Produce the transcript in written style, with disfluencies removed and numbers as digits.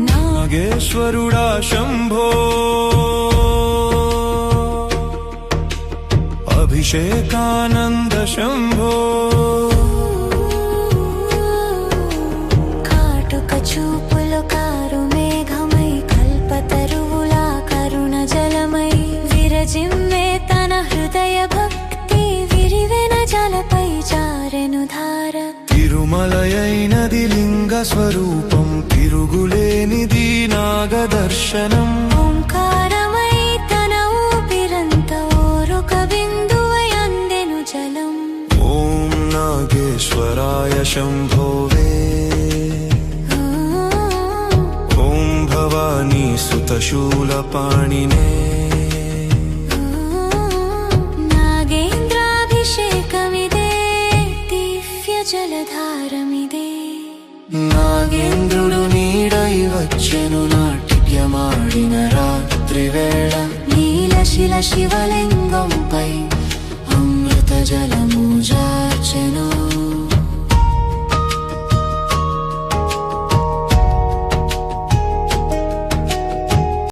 నాగేశ్వరుడా శంభో అభిషేకానంద శంభో కాటుక చూపులు కారు మేఘమై కల్పతరువులా కరుణ జలమై విరజిమ్మే తన హృదయ భక్తి విరివెన జలపై జారెను ధార తిరుమలయైనది లింగ స్వరూపం తిరుగులేనిది నాగదర్శనం ఓంకారమై తన ఊపిరంత ఓరొక బిందువై అందెను జలం ఓం నాగేశ్వరాయ శంభోవే ఓం భవానీ సుత శూలపాణినే నాగేంద్రాభిషేకమిదే దివ్య జలధారమిదే నాగేంద్రుడు నీడై వచ్చెను నాట్యమాడిన రాత్రి వేళ నీలశిల శివలింగంపై అమృత జలము జార్చెను